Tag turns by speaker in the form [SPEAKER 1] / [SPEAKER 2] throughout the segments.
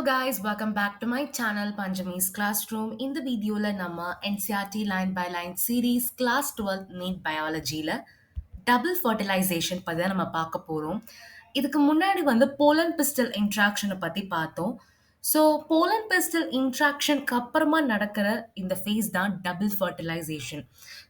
[SPEAKER 1] guys, welcome back to my channel Panjami's Classroom. இந்த வீடியோல நம்ம NCERT line by line series class 12 NEET பயாலஜில double fertilisation பத்தி தான் நம்ம பார்க்க போறோம். இதுக்கு முன்னாடி வந்து போலன் பிஸ்டல் இன்ட்ராக்ஷனை பத்தி பார்த்தோம். ஸோ போலன் பிஸ்டல் இன்ட்ராக்ஷனுக்கு அப்புறமா நடக்கிற இந்த ஃபேஸ் தான் டபுள் ஃபர்டிலைசேஷன்.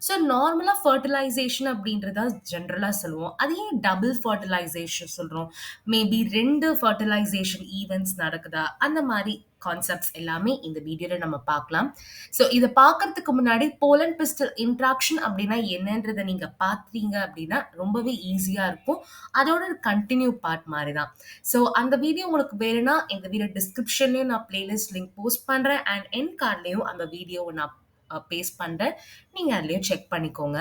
[SPEAKER 1] ஸோ நார்மலாக ஃபர்டிலைசேஷன் அப்படின்றத ஜென்ரலாக சொல்லுவோம். அது ஏன் டபுள் ஃபர்டிலைசேஷன் சொல்கிறோம்? மேபி 2 ஃபர்டிலைசேஷன் ஈவெண்ட்ஸ் நடக்குதா? அந்த மாதிரி கான்செப்ட்ஸ் எல்லாமே இந்த வீடியோவில் நம்ம பார்க்கலாம். ஸோ இதை பார்க்கறதுக்கு முன்னாடி போலன் பிஸ்டல் இன்ட்ராக்ஷன் அப்படின்னா என்னன்றதை நீங்கள் பார்த்தீங்க அப்படின்னா ரொம்பவே ஈஸியாக இருக்கும். அதோட கண்டினியூ பார்ட் மாதிரி தான். ஸோ அந்த வீடியோ உங்களுக்கு வேணும்னா இந்த வீடியோ டிஸ்கிரிப்ஷன்லேயும் நான் பிளேலிஸ்ட் லிங்க் போஸ்ட் பண்ணுறேன் அண்ட் என் கார்ட்லேயும் அந்த வீடியோவை நான் பேஸ்ட் பண்ணுறேன். நீங்கள் அதுலேயும் செக் பண்ணிக்கோங்க.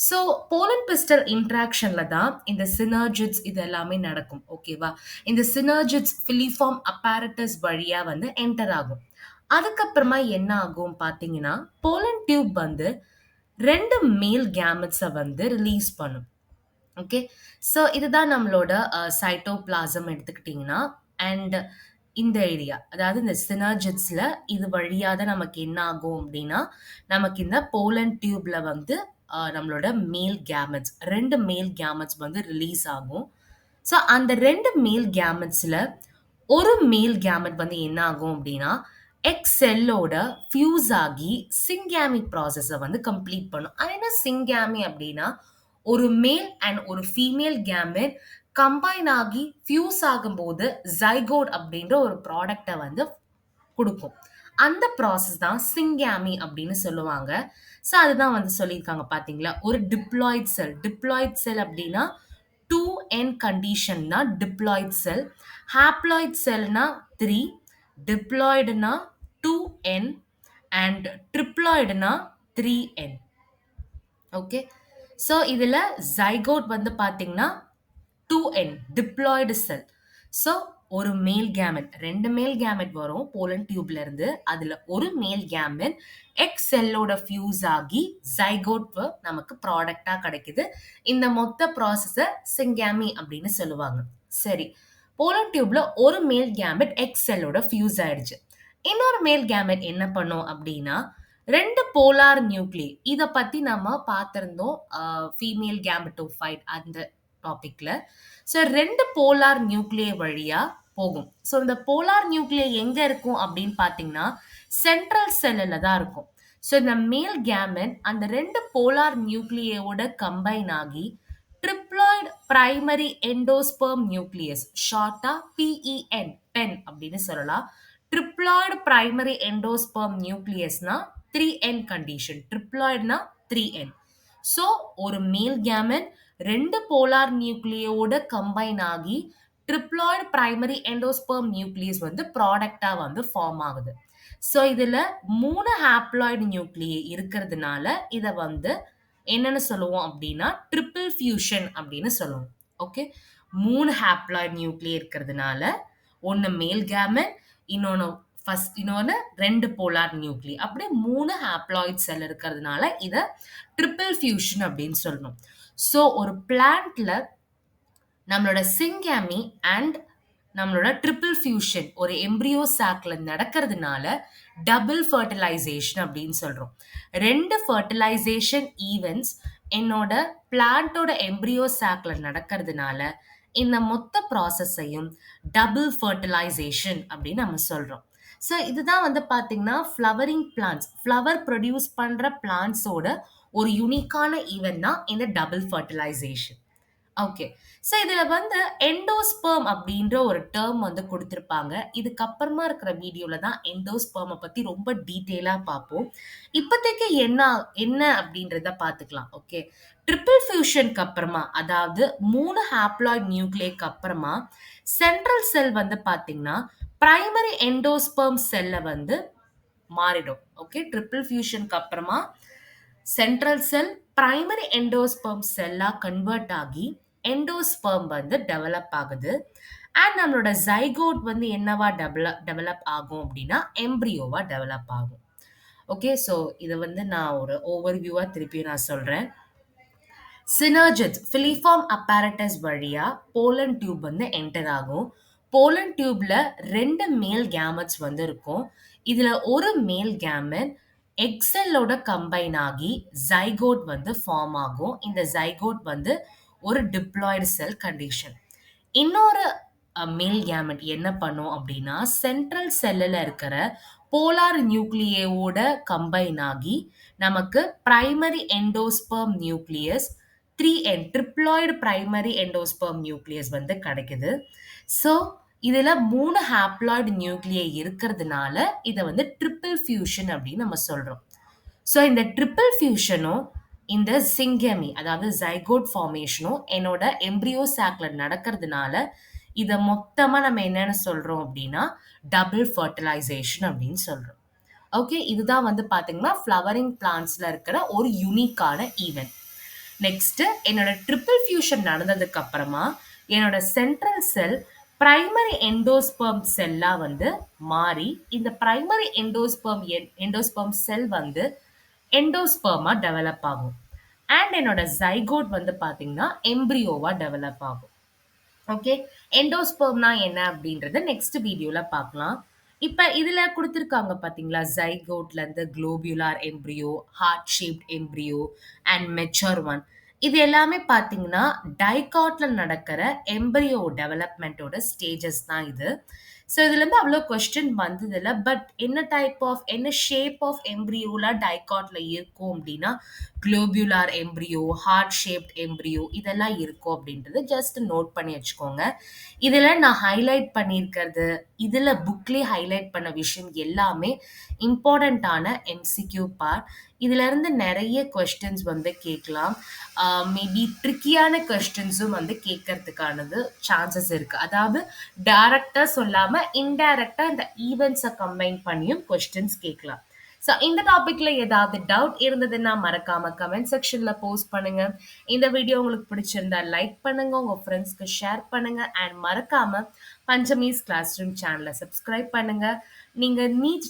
[SPEAKER 1] ஸோ போலன் பிஸ்டல் இன்ட்ராக்ஷன்ல தான் இந்த சினர்ஜிட்ஸ் இது எல்லாமே நடக்கும். ஓகேவா? இந்த சினர்ஜிட்ஸ் ஃபிலிஃபார்ம் அப்பேரட்டஸ் வழியா வந்து என்டர் ஆகும். அதுக்கப்புறமா என்ன ஆகும் பார்த்தீங்கன்னா போலன் டியூப் வந்து 2 மேல் கேமெட்ஸை வந்து ரிலீஸ் பண்ணும். ஓகே, ஸோ இதுதான் நம்மளோட சைட்டோபிளாசம் எடுத்துக்கிட்டிங்கன்னா. அண்ட் இந்த ஏரியா, அதாவது இந்த சினர்ஜிட்ஸில் இது வழியாக தான் நமக்கு என்ன ஆகும் அப்படின்னா நமக்கு இந்த போலன் டியூப்ல வந்து நம்மளோட மேல் கேமெட்ஸ் 2 மேல் கேமெட்ஸ் வந்து ரிலீஸ் ஆகும். ஸோ அந்த 2 மேல் கேமெட்ஸில் ஒரு மேல் கேமெட் வந்து என்ன ஆகும் அப்படின்னா எக்ஸ் செல்லோட ஃபியூஸ் ஆகி சிங்காமி ப்ராசஸை வந்து கம்ப்ளீட் பண்ணும். அது என்ன சிங்காமி அப்படின்னா ஒரு மேல் அண்ட் ஒரு ஃபீமேல் கேமெட் கம்பைன் ஆகி ஃபியூஸ் ஆகும்போது ஜைகோட் அப்படின்ற ஒரு ப்ராடக்டை வந்து கொடுக்கும். அந்த ப்ராசஸ் தான் சிங்காமி அப்படின்னு சொல்லுவாங்க. ஸோ அதுதான் வந்து சொல்லியிருக்காங்க பார்த்தீங்களா, ஒரு டிப்ளாய்ட் செல் அப்படின்னா 2n கண்டிஷன் தான் டிப்ளாய்ட் செல். ஹாப்ளாய்ட் செல்னா 3, டிப்ளாய்டுனா 2n அண்ட் ட்ரிப்ளாய்டுனா 3n. ஓகே, ஸோ இதில் ஜைகோட் வந்து பார்த்தீங்கன்னா 2n டிப்ளாய்டு செல். ஸோ ஒரு மேல் கேமெட் 2 மேல் கேமெட் வரும் போலன் டியூப்ல இருந்து. அதில் ஒரு மேல் கேமெட் எக்ஸ் செல்லோட ஃபியூஸ் ஆகி ஜைகோட் நமக்கு ப்ராடக்டாக கிடைக்குது. இந்த மொத்த ப்ராசஸை சிங்காமி அப்படின்னு சொல்லுவாங்க. சரி, போலன் டியூப்ல ஒரு மேல் கேமெட் எக்ஸ் செல்லோட ஃபியூஸ் ஆயிடுச்சு. இன்னொரு மேல் கேமெட் என்ன பண்ணும் அப்படின்னா 2 போலார் நியூக்ளியை, இதை பத்தி நம்ம பார்த்திருந்தோம் ஃபீமேல் கேமெட்டோஃபைட் அந்த டாபிக்ல. ஸோ 2 போலார் நியூக்ளியை வழியா போகும். ஸோ இந்த போலார் நியூக்ளியை எங்க இருக்கும் அப்படின்னு பார்த்தீங்கன்னா சென்ட்ரல் செல்லில் தான் இருக்கும். ஸோ இந்த மேல் கேமெட் அந்த 2 போலார் நியூக்ளியோட கம்பைன் ஆகி ட்ரிப்ளாய்டு பிரைமரி எண்டோஸ்பெர்ம் நியூக்ளியஸ், ஷார்ட்டா PEN பென் அப்படின்னு சொல்லலாம். ட்ரிப்ளாய்டு பிரைமரி எண்டோஸ்பெர்ம் நியூக்ளியஸ்னா 3n கண்டிஷன், ட்ரிப்ளாய்டுனா 3n. ஸோ ஒரு மேல் கேமெட் 2 போலார் நியூக்ளியோட கம்பைன் ஆகி ட்ரிப்ளாய்டு பிரைமரி எண்டோஸ்பெர்ம் நியூக்ளியஸ் வந்து ப்ராடக்டா வந்து ஃபார்ம் ஆகுது. ஸோ இதுல 3 ஹாப்ளாய்டு நியூக்ளியை இருக்கிறதுனால இதை வந்து என்னன்னு சொல்லுவோம் அப்படின்னா ட்ரிபிள் ஃபியூஷன் அப்படின்னு சொல்லுவோம். ஓகே, 3 ஹாப்ளாய்டு நியூக்ளியை இருக்கிறதுனால ஒன்று மேல் கேமெட், இன்னொன்று 2 போலார் நியூக்ளி, அப்படி 3 ஹாப்ளாய்ட் செல் இருக்கிறதுனால இதை ட்ரிபிள் ஃபியூஷன் அப்படின்னு சொல்லணும். ஸோ ஒரு பிளான்ட்ல நம்மளோட சிங்காமி அண்ட் நம்மளோட ட்ரிபிள் ஃபியூஷன் ஒரு எம்ப்ரியோ சாக்ல நடக்கிறதுனால டபுள் ஃபர்டிலைசேஷன் அப்படின்னு சொல்றோம். 2 ஃபர்டிலைசேஷன் ஈவெண்ட்ஸ் என்னோட பிளான்ட்டோட எம்ப்ரியோ சாக்ல நடக்கிறதுனால இந்த மொத்த ப்ராசஸையும் டபுள் ஃபர்டிலைசேஷன் அப்படின்னு நம்ம சொல்றோம். ஸோ இதுதான் வந்து பார்த்தீங்கன்னா ஃப்ளவரிங் பிளான்ட்ஸ், ஃப்ளவர் ப்ரொடியூஸ் பண்ணுற பிளான்ட்ஸோட ஒரு யூனிக்கான ஈவெண்ட் தான் இந்த டபுள் ஃபர்டிலைசேஷன். ஓகே, ஸோ இதில் வந்து எண்டோஸ்பெர்ம் அப்படின்ற ஒரு டேர்ம் வந்து கொடுத்துருப்பாங்க. இதுக்கப்புறமா இருக்கிற வீடியோவில் தான் எண்டோஸ்பெர்மை பற்றி ரொம்ப டீட்டெயிலாக பார்ப்போம். இப்போதைக்கு என்ன அப்படின்றத பார்த்துக்கலாம். ஓகே, ட்ரிபிள் ஃபியூஷனுக்கு அப்புறமா, அதாவது 3 ஹாப்ளாய்ட் நியூக்ளியேக்கு அப்புறமா சென்ட்ரல் செல் வந்து பார்த்தீங்கன்னா பிரைமரி எண்டோஸ்பெர்ம் செல்ல வந்து மாறிடும். ஓகே, ட்ரிபிள் ஃபியூஷனுக்கு அப்புறமா சென்ட்ரல் செல் பிரைமரி எண்டோஸ்பெர்ம் செல்லா கன்வெர்ட் ஆகி எண்டோஸ்பெர்ம் வந்து டெவலப் ஆகுது. அண்ட் நம்மளோட ஜைகோட் வந்து என்னவா டெவலப் ஆகும் அப்படின்னா எம்ப்ரியோவா டெவலப் ஆகும். ஓகே, ஸோ இதை வந்து நான் ஒரு ஓவர்வியூவா திருப்பியும் நான் சொல்றேன். சினர்ஜிட்ஸ் ஃபிலிஃபார்ம் அப்பேரட்டஸ் வழியா போலன் டியூப் வந்து என்டர் ஆகும். போலன் டியூப்ல 2 மேல் கேமெட்ஸ் வந்து இருக்கும். இதுல ஒரு மேல் கேமெட் எக் செல்லோட கம்பைன் ஆகி ஜைகோட் வந்து ஃபார்ம் ஆகும். இந்த ஜைகோட் வந்து ஒரு டிப்ளாய்டு செல் கண்டிஷன். இன்னொரு மேல் கேமெட் என்ன பண்ணும் அப்படின்னா, சென்ட்ரல் செல்லுல இருக்கிற போலார் நியூக்ளியோட கம்பைன் ஆகி நமக்கு primary endosperm nucleus 3N triploid primary endosperm nucleus வந்து கிடைக்குது. ஸோ இதுல 3 ஹாப்ளாய்டு நியூக்ளியை இருக்கிறதுனால இத வந்து ட்ரிபிள் ஃபியூஷன் அப்படின்னு நம்ம சொல்றோம். ஸோ இந்த ட்ரிபிள் ஃபியூஷனும் இந்த சிங்கமி அதாவது ஜைகோட் ஃபார்மேஷனும் என்னோட எம்ப்ரியோ சாக்ல நடக்கிறதுனால இத மொத்தமா நம்ம என்னன்னு சொல்றோம் அப்படின்னா டபுள் ஃபர்டிலைசேஷன் அப்படின்னு சொல்றோம். ஓகே, இதுதான் வந்து பாத்தீங்கன்னா ஃப்ளவரிங் பிளான்ட்ஸ்ல இருக்கிற ஒரு யூனிக்கான ஈவென்ட். நெக்ஸ்ட் என்னோட ட்ரிபிள் ஃபியூஷன் நடந்ததுக்கு அப்புறமா என்னோட சென்ட்ரல் செல் பிரைமரி எண்டோஸ்பெர்ம் செல்லா வந்து மாறி இந்த பிரைமரி எண்டோஸ்பெர்ம் செல் வந்து எண்டோஸ்பெர்மா டெவலப் ஆகும். அண்ட் என்னோட ஜைகோட் வந்து பாத்தீங்கன்னா எம்ப்ரியோவா டெவலப் ஆகும். ஓகே, எண்டோஸ்பெர்ம்னா என்ன அப்படின்றத நெக்ஸ்ட் வீடியோல பார்க்கலாம். இப்ப இதுல குடுத்திருக்காங்க பாத்தீங்களா, ஜைகோட்ல இருந்து globular embryo, heart shaped embryo and mature one. இது எல்லாமே பாத்தீங்கன்னா டைகாட்ல நடக்கிற எம்ப்ரியோ டெவலப்மெண்ட்டோட ஸ்டேஜஸ் தான் இது. ஸோ இதுல இருந்து அவ்வளோ கொஸ்டின் வந்ததில்ல. பட் என்ன ஷேப் ஆஃப் எம்ப்ரியோல டைகாட்ல இருக்கும் அப்படின்னா குளோபியுலார் எம்ப்ரியோ, ஹார்ட் ஷேப்ட் எம்ப்ரியோ இதெல்லாம் இருக்கும் அப்படின்றது ஜஸ்ட் நோட் பண்ணி வச்சுக்கோங்க. இதுல நான் ஹைலைட் பண்ணியிருக்கிறது, இதுல புக்லயே ஹைலைட் பண்ண விஷயம் எல்லாமே இம்பார்ட்டன்ட்டான எம்சிக்யூ பார்ட். இதுல இருந்து நிறைய கொஸ்டின்ஸ் வந்து கேட்கலாம். மேபி ட்ரிக்கியான கொஸ்டின்ஸும் வந்து கேட்கறதுக்கானது சான்சஸ் இருக்கு. அதாவது டைரக்டா சொல்லாம இன்டைரக்டா இந்த ஈவெண்ட்ஸை கம்பைன் பண்ணியும் கொஸ்டின்ஸ் கேட்கலாம். ஸோ இந்த டாபிக்ல ஏதாவது டவுட் இருந்ததுன்னா மறக்காம கமெண்ட் செக்ஷன்ல போஸ்ட் பண்ணுங்க. இந்த வீடியோ உங்களுக்கு பிடிச்சிருந்தா லைக் பண்ணுங்க, உங்க ஃப்ரெண்ட்ஸ்க்கு ஷேர் பண்ணுங்க அண்ட் மறக்காம பஞ்சமீஸ் கிளாஸ் ரூம் சேனலை சப்ஸ்கிரைப் பண்ணுங்க. நீங்க நீட்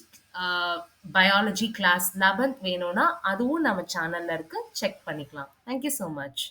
[SPEAKER 1] பயாலஜி கிளாஸ் 11th வேணும்னா அதுவும் நம்ம சேனல்ல இருக்கு, செக் பண்ணிக்கலாம். Thank you so much.